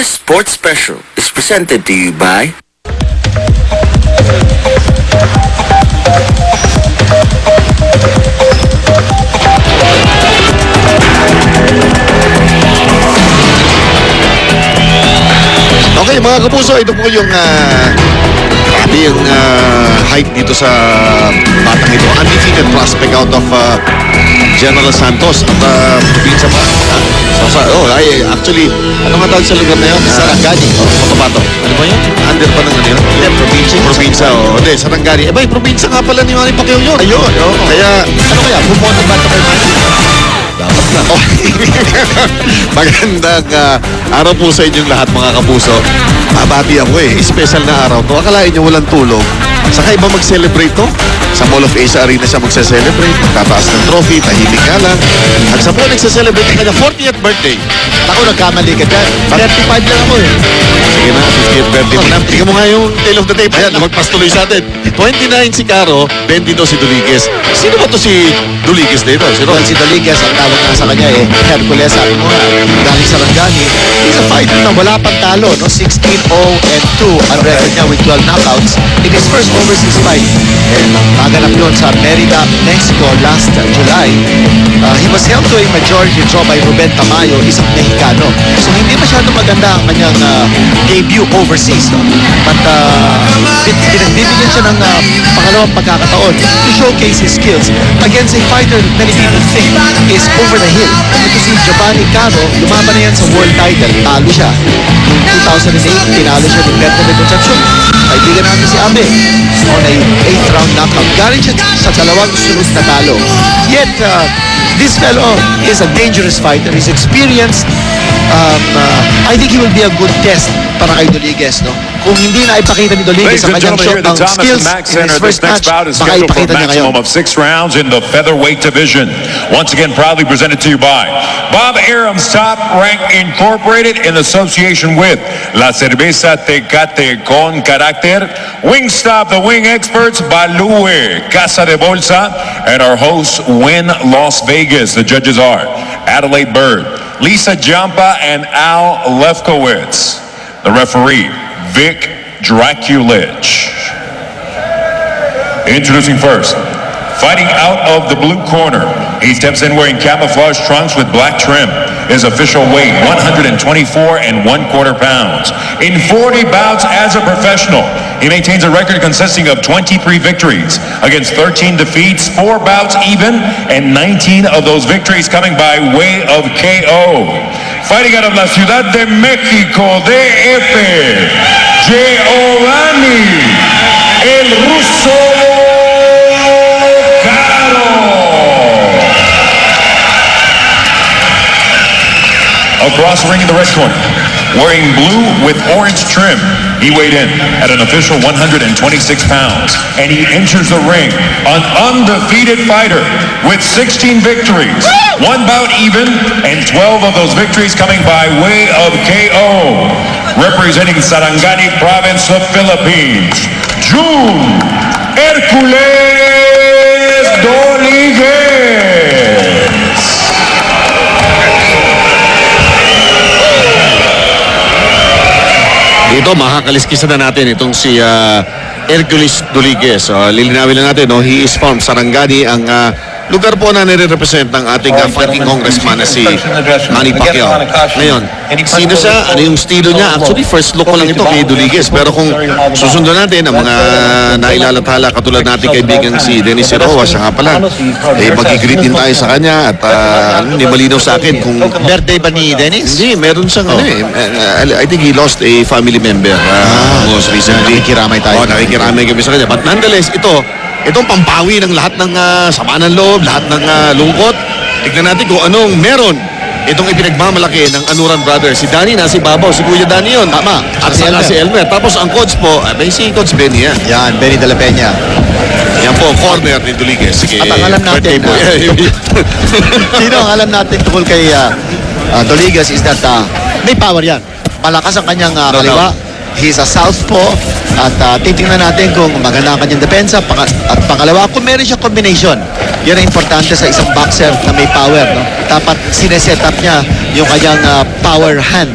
This sports special is presented to you by Okay mga kapuso, ito po yung height dito sa batang ito. Undefeated prospect out of General Santos at probinsya pa. Actually, ano nga tawag sa lugar na yun? Sarangani. Cotabato. Ano ba yun? Under pa ng ano yun? Probinsya. Probinsya, Hindi, Sarangani. Probinsya nga pala ni Manny Pacquiao yun. Ayun. Kaya, ano kaya? Bumoto ba ito kay Manny? Dapat na. Magandang araw po sa inyong lahat mga kapuso. Mabati ako Special na araw to. Akalain nyo walang tulog. Saka iba mag-celebrate to. Sa Mall of Asia Arena siya mag-celebrate. Tataas ng trophy, tahimik ka lang. At sa po nagse-celebrate ang kanya 40th birthday. Ako, nagkamali ka dyan. 35 lang ako Sige na, 50th birthday mo na. Tingnan mo nga yung tail of the tape. Ayan, magpas tuloy sa atin. 29 si Caro, 22 si Duliges. Sino ba to si Duliges dito? Well, si Doligas, ang tawag nga sa kanya Hercules, sabi mo nga, galing sa Rangani. He's a fighter na wala pang talo, no? 16-0-2 ang record niya with 12 knockouts in his first overseas fight. Naganap yun sa Merida, Mexico last July. He was held to a majority draw by Ruben Tamayo, isang Mexicano. So hindi masyado maganda ang kanyang debut overseas, no? But pinagbibigyan siya ng pangalawang pagkakataon to showcase his skills against a fighter that many people think is over the hill. Ito si Giovanni Caro, lumaban na yan sa world title. Talo siya. Noong 2008, tinalo siya ni Bertrand Concepcion. Kaibigan natin si Abe on a 8th round knockout. Galing siya sa dalawang sunod na talo. Yet, this fellow is a dangerous fighter. He's experienced. I think he will be a good test para kay Doliges, no? Kung hindi na ipakita ni Doliges ang kanyang shot ng skills in his first match, baka ipakita niya ngayon. Of 6 rounds in the featherweight division. Once again, proudly presented to you by Bob Arum's Top Rank Incorporated in association with La Cerveza Tecate con Carácter, Wingstop, the Wing Experts, Balue, Casa de Bolsa, and our hosts, Win Las Vegas. The judges are Adelaide Bird, Lisa Jampa, and Al Lefkowitz. The referee, Vic Draculich. Introducing first, fighting out of the blue corner. He steps in wearing camouflage trunks with black trim. His official weight, 124 1/4 pounds. In 40 bouts as a professional, he maintains a record consisting of 23 victories against 13 defeats, 4 bouts even, and 19 of those victories coming by way of KO. Fighting out of la Ciudad de Mexico, DF, Giovanni El Ruso Caro. Across the ring in the red corner, wearing blue with orange trim, he weighed in at an official 126 pounds, and he enters the ring an undefeated fighter with 16 victories, 1 bout even, and 12 of those victories coming by way of KO. Representing Sarangani Province of Philippines, June Hercules Doliges. Ito, makakaliskisa na natin itong si Hercules Doliges. Lilinawin lang natin, he is from Sarangani, ang lugar po na nire-represent ng ating fighting congressman na si Manny Pacquiao. Ngayon, sino siya? Ano yung estilo niya? Actually, first look ko lang ito kay Doliges. Pero kung susundan natin ang mga nailalathala katulad natin kaibigan si Dennis Siroa, siya nga pala, mag-greet din tayo sa kanya at hindi malinaw sa akin kung... Birthday ba ni Dennis? Hindi, meron siyang I think he lost a family member most recently. Nakikiramay tayo. Nakikiramay kami sa kanya. But nonetheless, itong pampawi ng lahat ng sama ng loob, lahat ng lungkot. Tignan natin kung anong meron itong ipinagmamalaki ng Anuran Brothers. Si Danny nasa ibabaw, si Kuya Danny yun. Tama. At si Elmer. Tapos ang coach po, si Coach Benny yan. Yan, Benny de la Peña. Yan po, corner ni Doliges. Sige, At ang alam natin, sino ang alam natin tungkol kay Doliges is that may power yan. Malakas ang kanyang kaliwa. He's a southpaw at titingnan natin kung maganda ang kanyang depensa at pangalawa, kung meron siyang combination. Yan ang importante sa isang boxer na may power, no? Dapat sineset up niya yung kanyang power hand.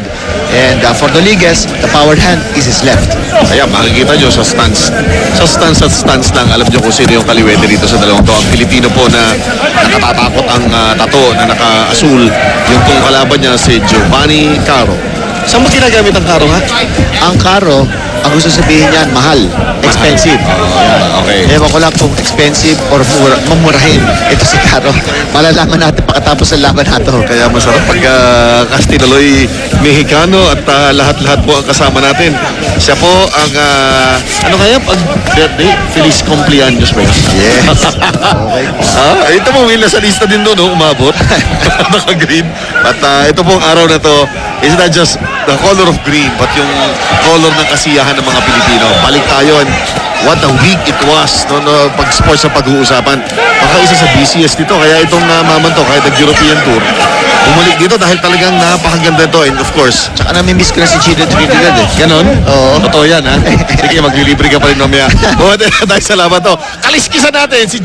And for Doliges, the powered hand is his left. Kaya makikita nyo sa stance. Sa stance lang, alam nyo kung sino yung kaliwete dito sa dalawang to. Ang Pilipino po na nakatatakot ang tato na naka-asul. Yung pong kalaban niya si Giovanni Caro. Saan mo ginagamit ang Caro, ha? Ang Caro, ang gusto sabihin niyan, mahal, expensive. Okay. Ewan ko lang kung expensive or mamurahin. Ito si Caro. Malalaman natin pagkatapos ng laban nato. Kaya masarap pag Castilaloy Mexicano at lahat-lahat po ang kasama natin. Siya po ang, ano kaya pag birthday? Feliz cumpleaños ba yun? Yes. Okay. Ito po, Will, nasa lista din doon, no? Umabot. Naka-green. At ito pong araw na to, is not just the color of green, but yung color ng kasiyahan ng mga Pilipino. Balik tayo, and what a week it was, no, pag sports sa pag-uusapan. Baka isa sa busiest dito, kaya itong maman to, kahit nag-European Tour, bumalik dito dahil talagang napakaganda ito, and of course, Tsaka namimiss ko na si Chino Trinidad eh. ganon? Oo. Totoo yan, ha? Sige, maglilibre ka pa rin mamaya. Dahil salamat to. Kaliskisan natin si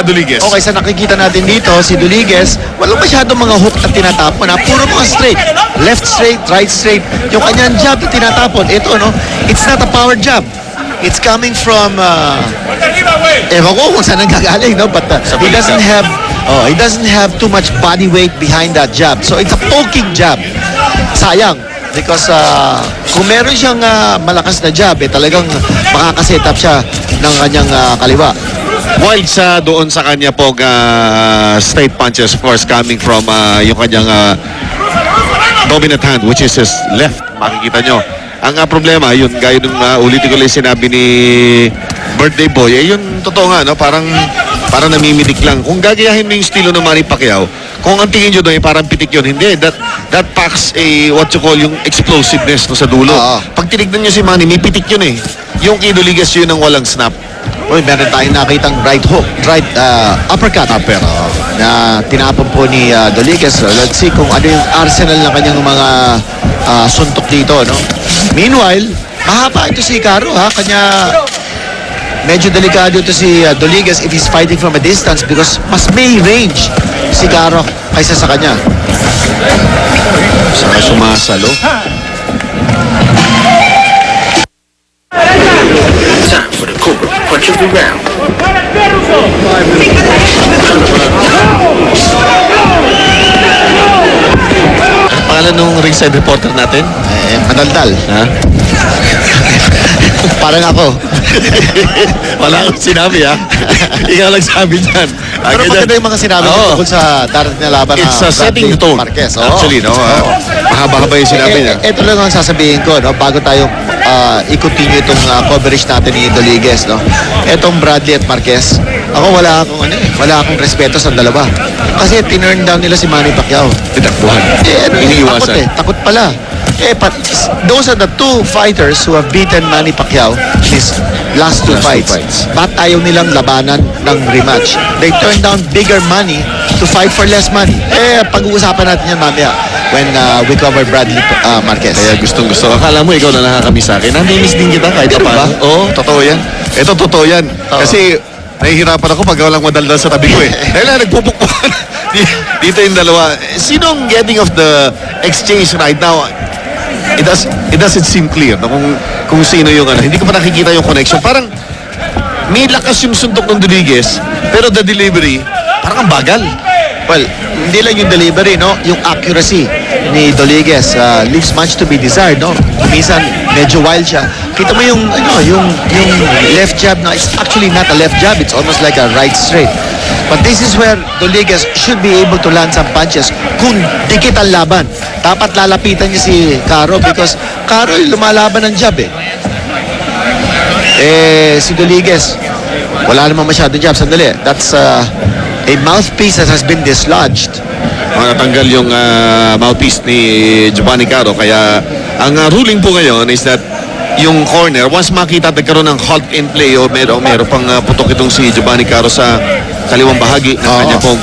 Doliges. Okay, sa nakikita natin dito, si Doliges, walang masyadong mga hook na tinatapon. Puro mga straight. Left straight, right straight. Yung kanyang jab na tinatapon, ito, no? It's not a power jab. It's coming from, ewan ko kung saan ang gagaling, no? But he doesn't have too much body weight behind that jab. So it's a poking jab. Sayang. Because kung meron siyang malakas na jab, talagang makakaset up siya ng kanyang kaliwa. While sa doon sa kanya pong straight punches, of course, coming from yung kanyang dominant hand, which is his left. Makikita nyo. Ang problema, yun, gaya nung ulitin ko lang sinabi ni Birthday Boy, yun totoo nga, no? Parang namimitik lang. Kung gagayahin mo yung estilo ng Manny Pacquiao, kung ang tingin nyo doon ay parang pitik yun, hindi. That packs a, what you call, yung explosiveness no, sa dulo. Oo. Pag tinignan nyo si Manny, may pitik yun eh. Yung kay Doliges yun ang walang snap. Uy, meron tayong nakitang right hook, right uppercut. Na tinapon po ni Doliges. So, let's see kung ano yung arsenal ng kanyang mga suntok dito, no? Meanwhile, mahaba ito si Caro, ha? Medyo delikado ito si Doliges if he's fighting from a distance because mas may range si Caro kaysa sa kanya. Saka sumasalo. Time for the Cobra Punch of the round. Pangalan nung ringside reporter natin? Madaldal. Ha? Parang ako. Wala akong sinabi, ha? Ikaw lang sabi dyan. Pero maganda yung mga sinabi Oo. tungkol sa darating na laban It's na setting the tone. Marquez. Oo. Actually, no? Mahaba-haba yung sinabi niya. Ito lang ang sasabihin ko, no? Bago tayo i-continue itong coverage natin ni Doliges, no? Etong Bradley at Marquez, ako wala akong respeto sa dalawa. Kasi tinurn down nila si Manny Pacquiao. Tinakbuhan. Takot takot pala. Those are the two fighters who have beaten Manny Pacquiao his last two fights. Ba't ayaw nilang labanan ng rematch? They turned down bigger money to fight for less money. Pag-uusapan natin yan mamaya when we cover Bradley Marquez. Kaya gustong-gusto. Akala mo ikaw na nakakamiss sa akin. Nandimiss din kita kahit Ganun pa ba? Oo, totoo yan. Ito, totoo yan. Kasi nahihirapan ako pag walang madaldal sa tabi ko eh. Dahil na nagpupukpukan. Dito yung dalawa. Sinong getting of the exchange right now? It doesn't seem clear no? kung sino yung ano. Hindi ko pa nakikita yung connection. Parang may lakas yung suntok ng Doliges, pero the delivery, parang ang bagal. Well, hindi lang yung delivery, no? Yung accuracy ni Doliges leaves much to be desired, no? Minsan, medyo wild siya. Kita mo yung left jab na, it's actually not a left jab, it's almost like a right straight. But this is where Doliges should be able to land some punches kung dikit ang laban. Dapat lalapitan niya si Caro because Caro lumalaban ng jab eh. Si Doliges, wala namang masyadong jab. Sandali, that's a mouthpiece that has been dislodged. Natanggal yung mouthpiece ni Giovanni Caro. Kaya ang ruling po ngayon is that yung corner, once makita nagkaroon ng halt in play o meron pang putok itong si Giovanni Caro sa kaliwang bahagi ng kanya pong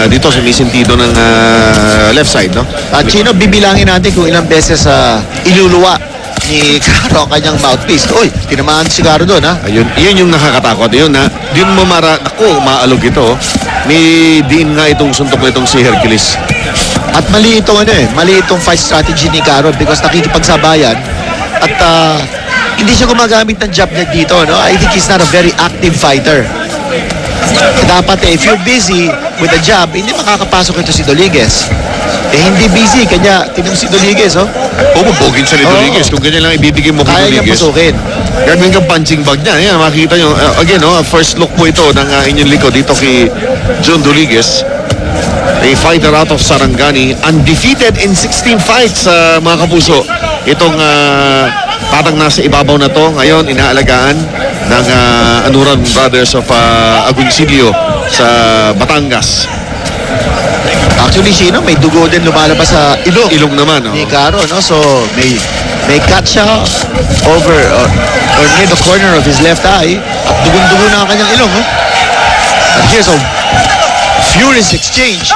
dito sa may sentido ng left side, no? Chino, bibilangin natin kung ilang beses iluluwa ni Caro ang kanyang mouthpiece. Uy, tinamaan si Caro doon, ha? Ayun, yun yung nakakatakot. Yun na, yun maalog ito. May diin nga itong suntok na itong si Hercules. At mali itong fight strategy ni Caro because nakikipagsabayan at hindi siya gumagamit ng jab net dito, no? I think he's not a very active fighter. Dapat if you're busy with a jab, hindi makakapasok ito si Doliguez. Hindi busy, kanya tinong si Doliguez, oh. Pumubogin siya ni Oo. Doliguez. Kung ganyan lang ibibigay mo kay Kaya niyang Doliguez. pasukin. Gagawin kang punching bag niya. Ayan, makikita nyo. Again, first look po ito ng inyong likod dito kay John Doliguez. A fighter out of Sarangani. Undefeated in 16 fights, mga kapuso. Itong parang nasa ibabaw na to. Ngayon, inaalagaan ng Anuran Brothers of Agoncillo sa Batangas. Actually, may dugo din lumalabas sa ilong. Ilong naman, Ni Caro, no? So, may cut siya over or near the corner of his left eye at dugong-dugo na ang kanyang ilong, oh. And here's a furious exchange.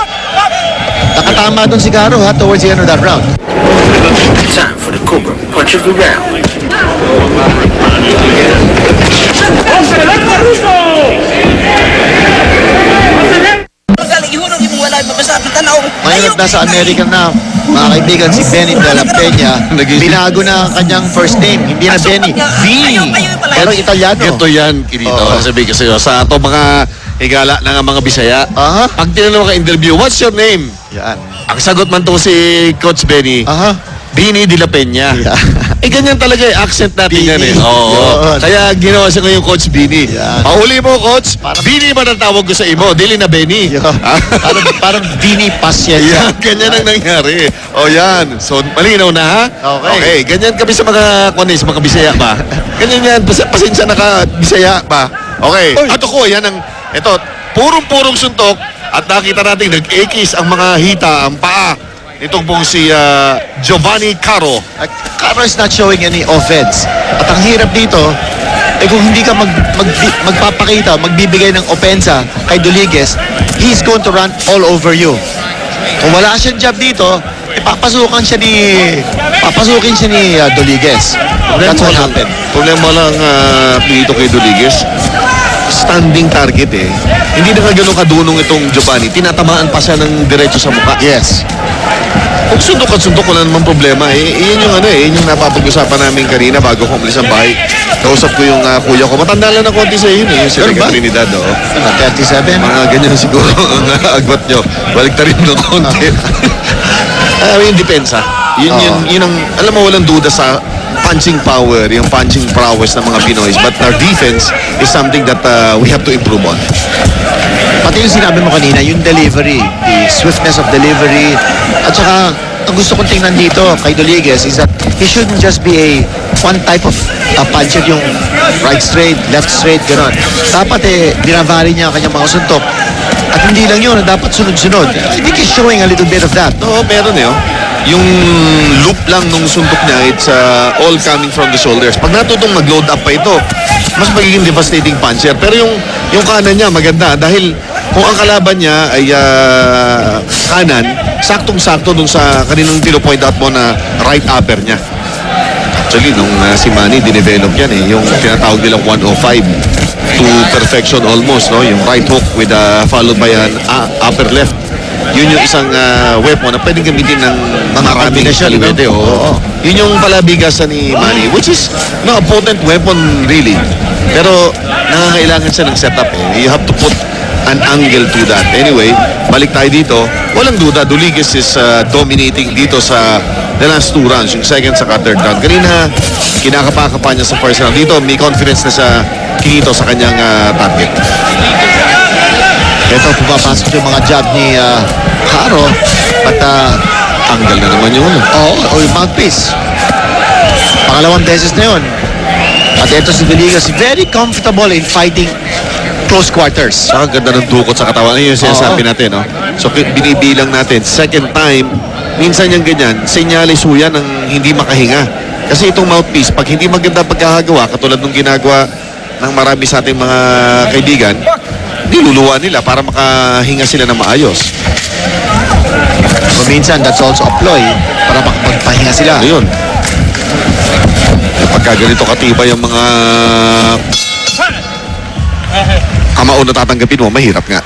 Nakatama doon si Caro, ha, towards the end of that round. Time for the Cobra Punch of the Round. Ngayon at nasa American na, mga kaibigan, si Benny de la Peña, binago na ang kanyang first name. Hindi na Benny, Vini. Pero Italiano. Ito yan, Kinito. Oo. Sabi ko sa'yo, sa ito mga higala ng mga Bisaya. Aha. Pag tinanong ka interview, what's your name? Yan. Ang sagot man to si Coach Benny, Aha. Bini de la Peña. Yeah. Ganyan talaga accent natin Bini. yan Oo. Yun. Kaya ginawa siya ngayon Coach Bini. Yan. Pauli mo, Coach. Bini ba ang tawag ko sa imo? Dili na Benny. Yo, parang Vini Pacienza. Yan, ganyan ang nangyari. O yan. So, malinaw na ha? Okay. Ganyan kami sa mga kunis, mga Bisaya ba? Ganyan yan. Pasensya na ka, Bisaya ba? Okay. Oy. At ako, yan ang, ito, purong-purong suntok. At nakita natin, nag-ekis ang mga hita, ang paa. Itong pong si Giovanni Caro. Caro is not showing any offense. At ang hirap dito, kung hindi ka magpapakita, magbibigay ng opensa kay Doliguez, he's going to run all over you. Kung wala siyang jab dito, papasukin siya ni Doliguez. That's what happened. Problema lang dito kay Doliguez. Standing target eh. Hindi na nga ganun kadunong itong Giovanni. Tinatamaan pa siya ng diretso sa mukha. Yes. Kung sundok at sundok, wala namang problema. Iyan yung yun yung napapag-usapan namin kanina bago ko umalis ang bahay. Kausap ko yung kuya ko. Matanda lang na konti sa yun eh. Yung Ganun Silica ba? Trinidad, oo. 37. Mga ganyan siguro ang agwat nyo. Balik ta rin ng konti. Yung depensa. Yun ang, alam mo, walang duda sa punching power, yung punching prowess ng mga Pinoys. But our defense is something that we have to improve on. Pati yung sinabi mo kanina, yung delivery, the swiftness of delivery, at saka ang gusto kong tingnan dito kay Doliguez is that he shouldn't just be one type of puncher, yung right straight, left straight, gano'n. Dapat binavary niya ang kanyang mga suntok. At hindi lang yun, dapat sunod-sunod. I think he's showing a little bit of that. Oo, meron eh. Yung loop lang nung suntok niya, it's all coming from the shoulders. Pag natutong mag-load up pa ito, mas magiging devastating puncher. Pero yung kanan niya, maganda. Dahil kung ang kalaban niya ay kanan, saktong-sakto dun sa kaninang tino-point out mo na right upper niya. Actually, nung si Manny, dinevelop yan eh. Yung tinatawag nilang 105 to perfection almost, no? Yung right hook with followed by an upper left. Yun yung isang weapon na pwedeng gamitin ng maraming Combination, kaliwete. no? Oo. Yun yung palabigasan ni Manny, which is no, a potent weapon really. Pero nangangailangan siya ng setup eh. You have to put an angle to that. Anyway, balik tayo dito. Walang duda, Doliguez is dominating dito sa the last two rounds, yung second sa third round. Kanina, kinakapa-kapa niya sa first round. Dito, may confidence na sa Kinito sa kanyang target. Ito, pumapasok yung mga jab ni Caro. At Tanggal na naman yun. yung mouthpiece. Pangalawang beses na yun. At ito si Doliguez, very comfortable in fighting close quarters. Saka ganda ng dukot sa katawan. Ayun yung sinasabi natin, no? So, binibilang natin. Second time, minsan yung ganyan, senyalis ho yan ng hindi makahinga. Kasi itong mouthpiece, pag hindi maganda pagkakagawa, katulad ng ginagawa ng marami sa ating mga kaibigan, niluluwa nila para makahinga sila na maayos. So minsan, that's also a ploy para makapagpahinga sila. Ayun. Pagka ganito katibay ang mga kamao na tatanggapin mo, mahirap nga.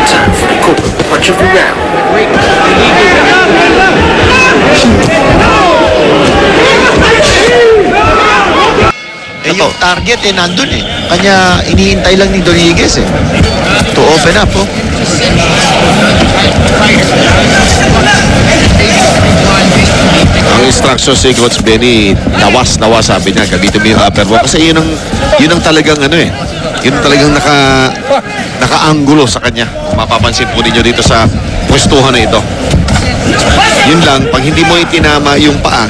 Time for the Cobra Punch punch of the round. Yung target nandun Kanya iniintay lang ni Rodriguez to open up Ang instruction si Coach Benny, nawas sabi niya, gamitin mo yung upper mo. Kasi yun ang talagang yun ang talagang naka-angulo sa kanya. Mapapansin po ninyo dito sa pwestuhan na ito. Yun lang, pag hindi mo itinama yung paa,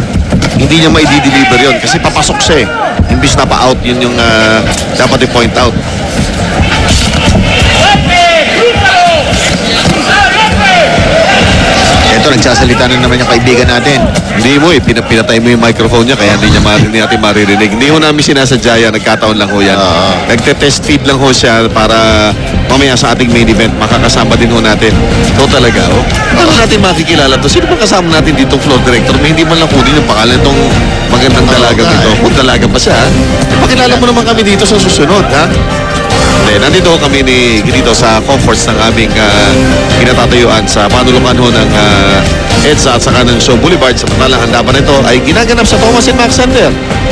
hindi niya mai-deliver yun kasi papasok siya Imbis na pa-out, yun yung dapat i-point out. Ito, nagsasalita na naman yung kaibigan natin. Hindi mo pinatay mo yung microphone niya kaya hindi natin maririnig. Hindi ho namin sinasadya yan, nagkataon lang ho yan. Nagte-test feed lang ho siya para mamaya sa ating main event, makakasama din ho natin. Ito talaga, Paano natin makikilala to? Sino bang kasama natin ditong floor director? May hindi man lang kunin yung pangalan itong magandang dalagang ito. Kung dalaga pa siya, pakilala mo naman kami dito sa susunod, ha? Nandito kami dito sa comforts ng aming kinatatayuan sa panulukan ho ng EDSA at saka ng Show Boulevard. Samantalang handapan nito ay ginaganap sa Thomas and Mack Center.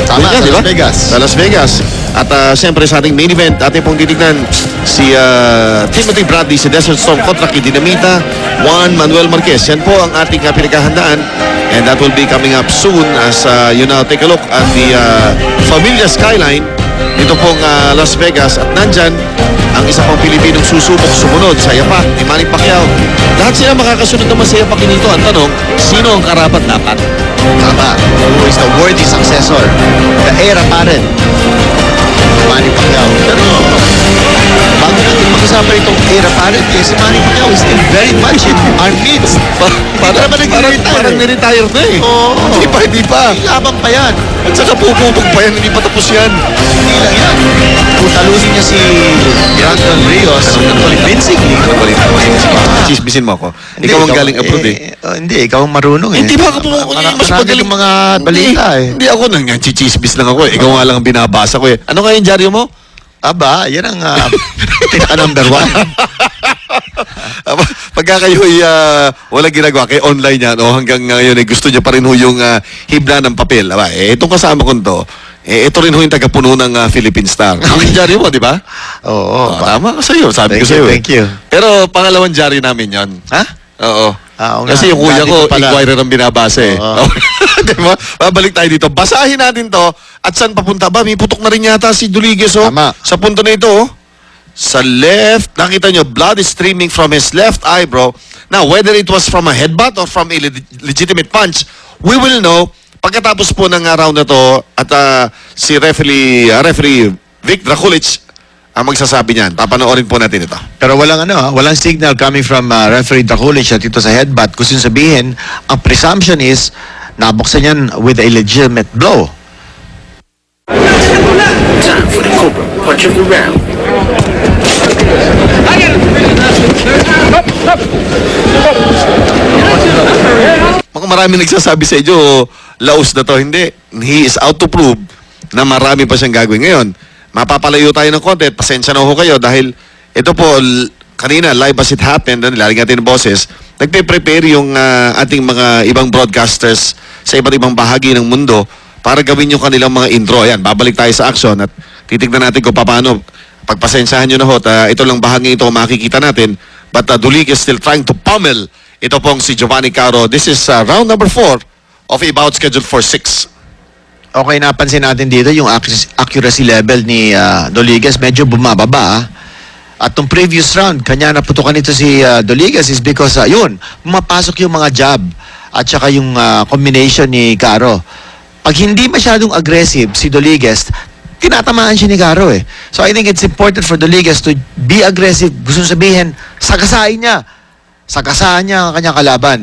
Tama, sa diba? Las Vegas. Sa Las Vegas. At siyempre sa ating main event, ating pong titignan si Timothy Bradley, si Desert Storm kontra kay Dinamita, Juan Manuel Marquez. Yan po ang ating pinaghahandaan. And that will be coming up soon as you now take a look at the Familia Skyline dito pong Las Vegas. At nandyan ang isa pang Pilipinong susubok sumunod sa yapak ni Manny Pacquiao. Lahat sila makakasunod naman sa yapak nito. Ang tanong, sino ang karapat dapat? Tama. Who is the worthy successor? The heir apparent. Manny Pacquiao. Pero, bago natin mag-usapan itong heir apparent, si Manny Pacquiao is still very much in our midst. Parang niretire na Oo. Hindi pa. Labang pa yan. At saka pupupog pa yan, hindi pa tapos yan. Hindi lang yan. Kung talunin niya si Brandon Rios, convincingly. Chismisin mo ako. Ikaw ang galing abroad Hindi, ikaw ang marunong Hindi ba ako mas magaling mga balita Hindi ako nang chichismis lang ako Ikaw nga lang ang binabasa ko Ano nga yung dyaryo mo? Aba, yan ang pinaka-number 1. Pagka kayo walang ginagawa, kayo online yan hanggang ngayon gusto niya pa rin ho yung hibla ng papel. Itong kasama ko to, ito rin ho yung tagapuno ng Philippine Star. Yung dyaryo mo, di ba? Oo. Tama ka sa'yo, sabi ko sa'yo. Thank you. Pero pangalawang dyaryo namin yon. Ha? Oo. Kasi yung kuya ko, Inquirer ang binabasa Diba? Babalik tayo dito. Basahin natin to. At saan papunta ba? May putok na rin yata si Duliges Tama. sa punto na ito Sa left, nakita nyo, blood is streaming from his left eyebrow. Now, whether it was from a headbutt or from a legitimate punch, we will know pagkatapos po ng round na to at si referee Vic Drakulic ang magsasabi niyan. Papanoorin po natin ito. Pero walang signal coming from referee Drakulic at ito sa headbutt. Gusto sabihin, ang presumption is nabuksan yan with a legitimate blow. Time for the Cobra punch of the round. Marami nagsasabi sa inyo, laos na to. Hindi. He is out to prove na marami pa siyang gagawin. Ngayon, mapapalayo tayo ng konti. Pasensya na ho kayo dahil ito po, kanina, live as it happened, laling natin ng boses, nagpe-prepare yung ating mga ibang broadcasters sa iba't ibang bahagi ng mundo para gawin yung kanilang mga intro. Ayan, babalik tayo sa action at titignan natin kung paano. Pagpasensyahan nyo na ho, ito lang bahagi ito makikita natin. But Dulig is still trying to pummel ito pong si Giovanni Caro. This is round number 4 of a bout scheduled for 6. Okay, napansin natin dito yung accuracy level ni Rodriguez medyo bumababa. At tong previous round, kanya naputukan ito si Rodriguez is because yun, pumapasok yung mga jab at saka yung combination ni Caro. Pag hindi masyadong aggressive si Rodriguez, tinatamaan siya ni Caro So I think it's important for Rodriguez to be aggressive. Gusto sabihin, sagasahin niya. Sagasahan niya ang kanyang kalaban.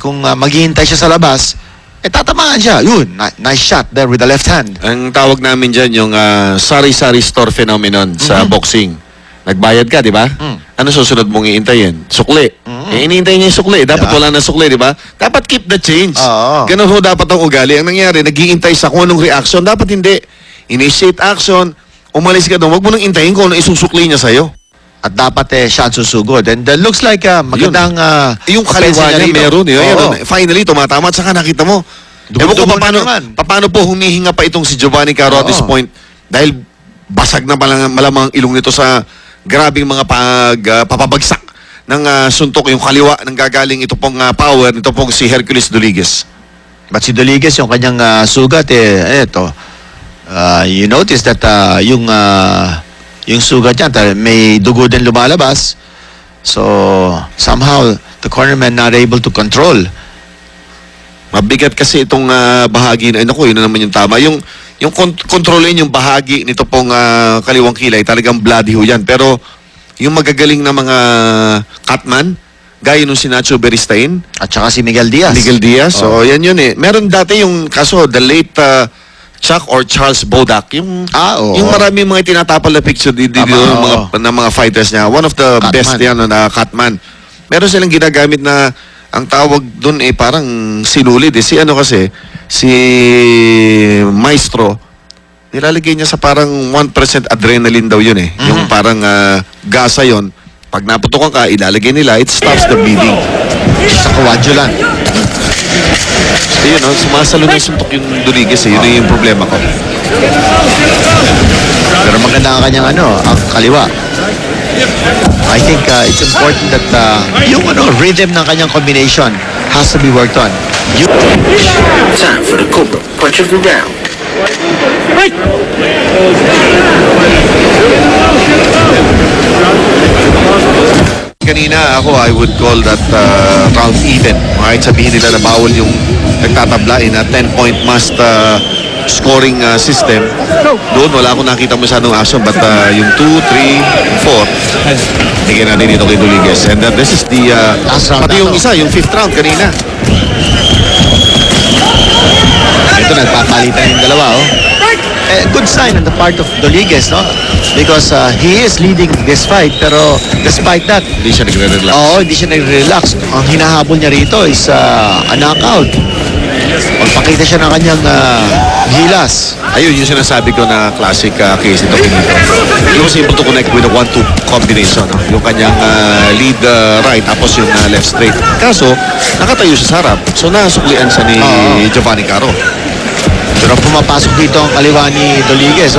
Kung maghihintay siya sa labas, tatamaan siya. Yun, nice shot there with the left hand. Ang tawag namin dyan yung sari-sari store phenomenon sa boxing. Nagbayad ka, di ba? Ano susunod mong iintayin? Sukli. Iniintay niya yung sukli. Dapat wala na sukli, di ba? Dapat keep the change. Ganun ho dapat ang ugali. Ang nangyari, nag-iintay sa kung anong reaction. Dapat hindi. Initiate action. Umalis ka doon. Huwag mo nang intayin kung ano isusukli niya sa'yo. At dapat siya ang susugod. And looks like magandang Yung kaliwa niya rito. meron. Oo. Finally, tumatama. At saka nakita mo. Ewan ko Dugo na naman. paano po humihinga pa itong si Giovanni Caro at this Oo. point. Dahil basag na malamang ilong nito sa grabing mga papabagsak ng suntok. Yung kaliwa ng gagaling ito pong power. Ito pong si Hercules Duliges. But si Duliges, yung kanyang sugat, eto. You notice that yung sugat niya, may dugo din lumalabas. So, somehow, the cornerman not able to control. Mabigat kasi itong bahagi na, naku, yun na naman yung tama. Yung kontrolin yung bahagi nito pong kaliwang kilay, talagang bloody ho yan. Pero, yung magagaling na mga cutman, gaya nung si Nacho Beristain, At saka si Miguel Diaz. Miguel Diaz, so yan yun eh. Meron dati yung kaso, the late Chuck or Charles Bodak, yung Oo. yung maraming mga tinatapal na picture dito Tama, ng mga fighters niya. One of the Cutman. best yan na cutman. Meron silang ginagamit na ang tawag doon parang sinulid eh. Si ano kasi, si Maestro, nilalagay niya sa parang 1% adrenaline daw yun eh. Yung parang gasa yon. Pag naputukan ka, ilalagay nila, it stops the bleeding. Sa coagulant. Ayun, sumasalo ng suntok yung Duliges eh. Yun yung problema ko. Pero maganda ang kanyang ang kaliwa. I think it's important that yung rhythm ng kanyang combination has to be worked on. Time for the Cobra Punch of the Round. Kanina ako, I would call that round even. Kahit sabihin nila na bawal yung nagtatabla in a 10-point must scoring system. Doon, wala akong nakita masyadong action. But yung 2, 3, 4, bigyan natin dito kay Duliges. And this is the... Last round pati yung na to. isa, yung 5th round kanina. Ito, nagpapalitan yung dalawa, good sign on the part of Duliges, no? Because he is leading this fight, pero despite that, Hindi siya nagre-relax. hindi siya nag-relax. Ang hinahabol niya rito is a knockout. Magpakita siya ng kanyang gilas. Ayun, yung sinasabi ko na classic case ito pinito. He was able to connect with a 1-2 combination. No? Yung kanyang lead right, tapos yung left straight. Kaso, nakatayo siya sa harap. So, nasuklian siya ni Giovanni Caro. Pero pumapasok dito ang kaliwa ni Duliges,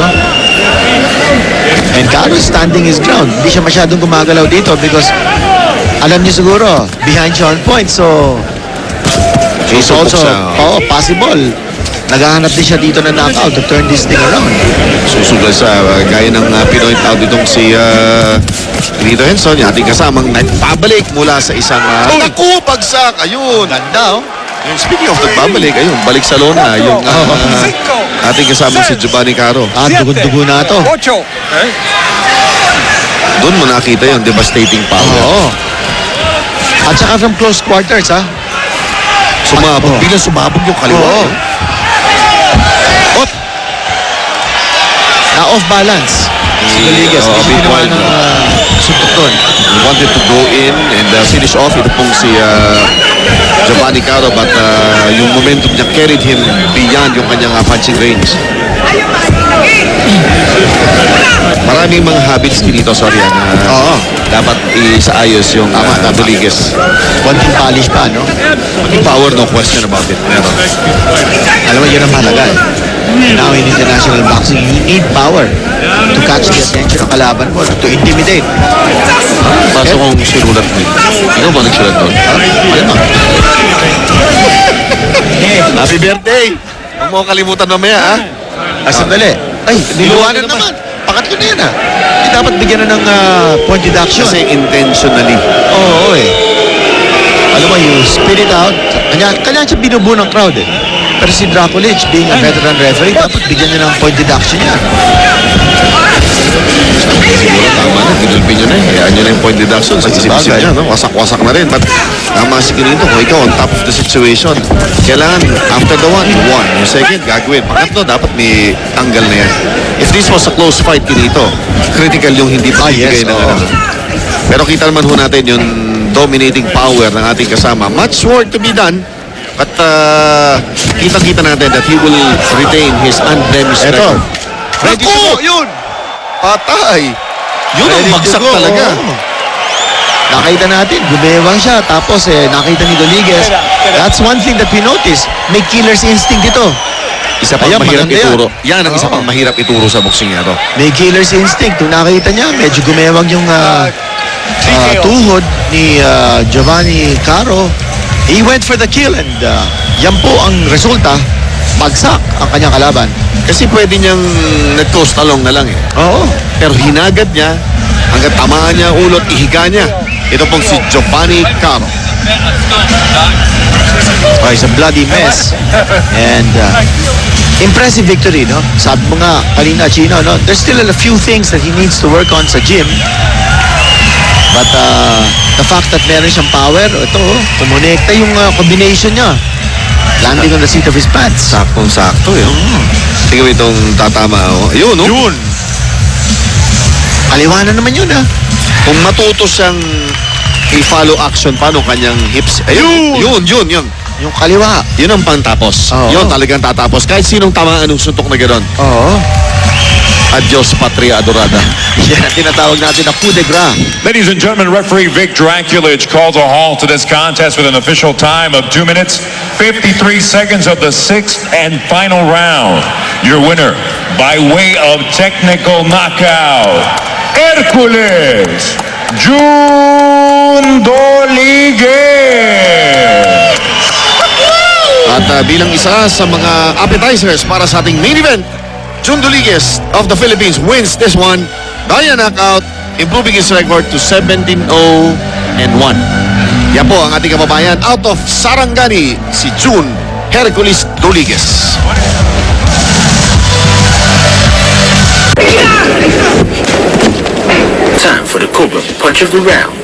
And Caro is standing his ground. Hindi siya masyadong gumagalaw dito because alam niyo siguro, behind siya on point. So, it's Susubok also siya. possible. Naghahanap din siya dito na knockout to turn this thing around. Susugal sa gaya ng pinoint out itong si Benito Henson, yung ating kasamang nagpabalik mula sa isang naku, bagsak! Ayun! Ganda, Yung speaking of nagbabalik, ayun, balik sa lona, yung ating kasama si Giovanni Caro. Dugo-dugo na ito. Doon mo nakita yung devastating power. Oo. At saka from close quarters, Sumabog, biglang sumabog yung kaliwa. Oo. Na off balance. Si Duliges. Oo, Hindi big ginawa wide, ng suntok doon. He wanted to go in and finish off. Ito pong si Giovanni Caro, but yung momentum niya carried him beyond yung kanyang punching range. Maraming mga habits dito, sorry, na dapat isaayos yung Duliges. Konting polish pa, no? Yung power, no question about it. Meron. Alam mo, yun ang mahalaga. Now in international boxing, you need power to catch the attention ng kalaban mo, to intimidate. Pasok kong sinulat mo. Ikaw ba nagsulat doon? Ano? Happy birthday! Huwag mo kalimutan mamaya, ha? Sandali. Ay, niluwanan naman. Pangatlo na yan, Hindi dapat bigyan na ng point deduction. Kasi intentionally. Oo, Alam mo, you spit it out. Kanya siya binubuo ng crowd, Pero si Draculich, being a veteran referee, dapat bigyan niya ng point deduction yan. Siguro tama na, kinulpin nyo na eh. Hayaan nyo na yung point deduction sa isip-isip Bagay. niya, no? Wasak-wasak na rin. But tama si Kinito, kung ikaw on top of the situation, kailangan after the one, you won. Yung second, gagawin. Pangatlo, dapat may angle na yan. If this was a close fight, Kinito, critical yung hindi pagbigay yes, ng oo. Pero kita naman ho natin yung dominating power ng ating kasama. Much work to be done. But kita-kita natin that he will retain his unblemished Eto. record. Ready to Naku! go. Yun! Patay! Yun ang Ready to bagsak go, talaga. oo. Nakita natin, gumewang siya. Tapos nakita ni Rodriguez. That's one thing that we noticed. May killer's instinct ito. Isa pang Ayan, mahirap maganda yan. ituro. Yan ang isa Oo. pang mahirap ituro sa boksingero. May killer's instinct. Kung nakita niya, medyo gumewang yung tuhod ni Giovanni Caro. He went for the kill and yan po ang resulta. Bagsak ang kanyang kalaban. Kasi pwede niyang nag-coast along na lang eh. Oo. Pero hinagad niya hanggang tamaan niya ang ulo at ihiga niya. Ito pong si Giovanni Caro. Oh, it's a bloody mess. And impressive victory, no? Sabi mo nga kanina, Chino, no? There's still a few things that he needs to work on sa gym. But the fact that meron siyang power, ito, kumonekta yung combination niya. Landing on the seat of his pants. Saktong-sakto yun. Tingnan mo itong tatama. Oh. Yun, no? Yun. Kaliwanan naman yun, ha? Kung matuto siyang i-follow action pa nung kanyang hips. Ayun, yun. Yung kaliwa. Yun ang pantapos. Oo. Yun talagang tatapos. Kahit sinong tamaan ng suntok na gano'n. Oo. Adios, patria adorada. Yan ang tinatawag natin na coup de grace. Ladies and gentlemen, referee Vic Draculich calls a halt to this contest with an official time of 2 minutes, 53 seconds of the sixth and final round. Your winner, by way of technical knockout, Hercules Jundoligue. At bilang isa sa mga appetizers para sa ating main event, Jun Doliguez of the Philippines wins this one via knockout, improving his record to 17-0-1. Yan po ang ating kababayan out of Sarangani, si Jun Hercules Doliguez. Time for the Cobra Punch of the Round.